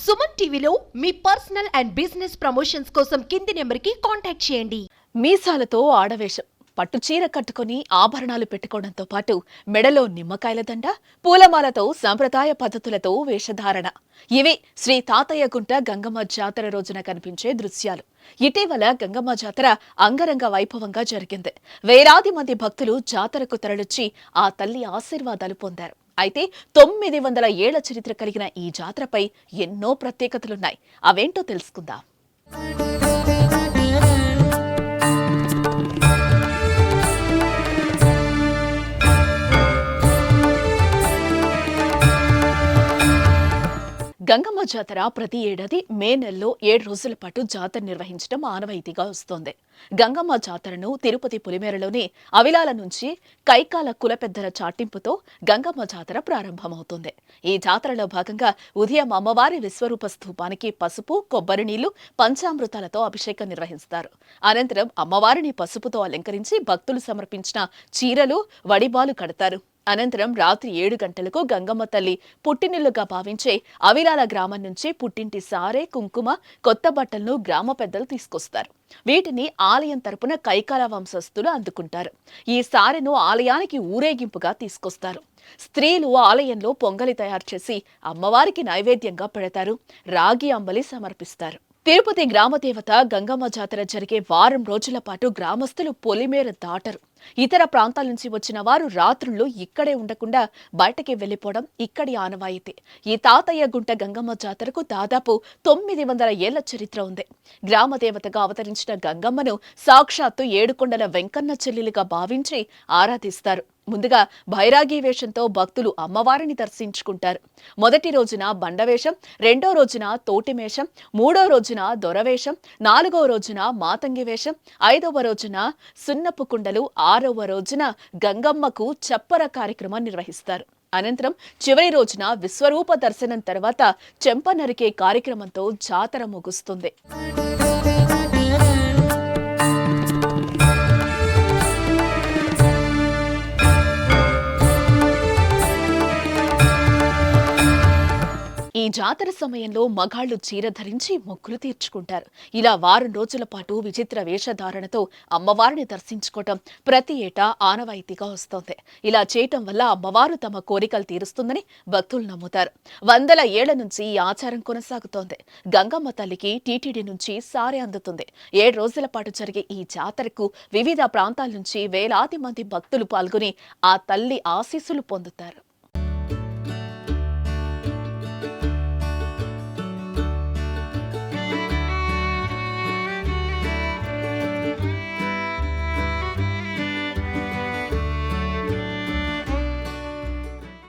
సుమన్ టీవీలో మీ personal and business promotions కోసం కింది నెంబర్కి కాంటాక్ట్ చేయండి. మీసాలతో ఆడవేషం, పట్టుచీర కట్టుకుని ఆభరణాలు పెట్టుకోవడంతో పాటు మెడలో నిమ్మకాయల దండ, పూలమాలతో సంప్రదాయ పద్ధతులతో వేషధారణ. ఇవి శ్రీ తాతయ్యగుంట గంగమ్మ జాతర రోజున కనిపించే దృశ్యాలు. ఇటీవల గంగమ్మ జాతర అంగరంగ వైభవంగా జరిగింది. వేలాది మంది భక్తులు జాతరకు తరలిచ్చి ఆ తల్లి ఆశీర్వాదాలు పొందారు. అయితే 900 ఏళ్ల చరిత్ర కలిగిన ఈ జాతరపై ఎన్నో ప్రత్యేకతలున్నాయి. అవేంటో తెలుసుకుందాం. గంగమ్మ జాతర ప్రతి ఏడాది మే నెలలో 7 రోజుల పాటు జాతర నిర్వహించడం ఆనవాయితీగా వస్తోంది. గంగమ్మ జాతరను తిరుపతి పులిమేరలోని అవిలాల నుంచి కైకాల కులపెద్దల చాటింపుతో గంగమ్మ జాతర ప్రారంభమవుతుంది. ఈ జాతరలో భాగంగా ఉదయం అమ్మవారి విశ్వరూప స్థూపానికి పసుపు, కొబ్బరి నీళ్లు, పంచామృతాలతో అభిషేకం నిర్వహిస్తారు. అనంతరం అమ్మవారిని పసుపుతో అలంకరించి భక్తులు సమర్పించిన చీరలు, వడిబాలు కడతారు. అనంతరం రాత్రి 7 గంటలకు గంగమ్మ తల్లి పుట్టినిల్లుగా భావించే అవిలాల గ్రామం నుంచి పుట్టింటి సారె, కుంకుమ, కొత్త బట్టలను గ్రామ పెద్దలు తీసుకొస్తారు. వీటిని ఆలయం తరపున కైకాల వంశస్థులు అందుకుంటారు. ఈ సారెను ఆలయానికి ఊరేగింపుగా తీసుకొస్తారు. స్త్రీలు ఆలయంలో పొంగలి తయారు చేసి అమ్మవారికి నైవేద్యంగా పెడతారు. రాగి అంబలి సమర్పిస్తారు. తిరుపతి గ్రామదేవత గంగమ్మ జాతర జరిగే వారం రోజుల పాటు గ్రామస్తులు పొలిమేర దాటరు. ఇతర ప్రాంతాల నుంచి వచ్చిన వారు రాత్రుళ్ళు ఇక్కడే ఉండకుండా బయటకి వెళ్లిపోవడం ఇక్కడి ఆనవాయితీ. ఈ తాతయ్య గుంట గంగమ్మ జాతరకు దాదాపు 900 ఏళ్ల చరిత్ర ఉంది. గ్రామదేవతగా అవతరించిన గంగమ్మను సాక్షాత్తు ఏడుకొండల వెంకన్న చెల్లెలుగా భావించి ఆరాధిస్తారు. ముందుగా భైరాగి వేషంతో భక్తులు అమ్మవారిని దర్శించుకుంటారు. మొదటి రోజున బండవేషం, రెండో రోజున తోటిమేషం, మూడో రోజున దొరవేషం, నాలుగో రోజున మాతంగి వేషం, ఐదవ రోజున సున్నపు కుండలు, ఆరవ రోజున గంగమ్మకు చప్పర కార్యక్రమం నిర్వహిస్తారు. అనంతరం చివరి రోజున విశ్వరూప దర్శనం తర్వాత చెంప నరికే కార్యక్రమంతో జాతర ముగుస్తుంది. ఈ జాతర సమయంలో మగాళ్లు చీర ధరించి మొక్కులు తీర్చుకుంటారు. ఇలా వారం రోజుల పాటు విచిత్ర వేషధారణతో అమ్మవారిని దర్శించుకోవటం ప్రతి ఏటా ఆనవాయితీగా వస్తోంది. ఇలా చేయటం వల్ల అమ్మవారు తమ కోరికలు తీరుస్తుందని భక్తులు నమ్ముతారు. 100 ఏళ్ల నుంచి ఈ ఆచారం కొనసాగుతోంది. గంగమ్మ తల్లికి టీటీడీ నుంచి సారె అందుతుంది. 7 రోజుల పాటు జరిగే ఈ జాతరకు వివిధ ప్రాంతాల నుంచి వేలాది మంది భక్తులు పాల్గొని ఆ తల్లి ఆశీస్సులు పొందుతారు.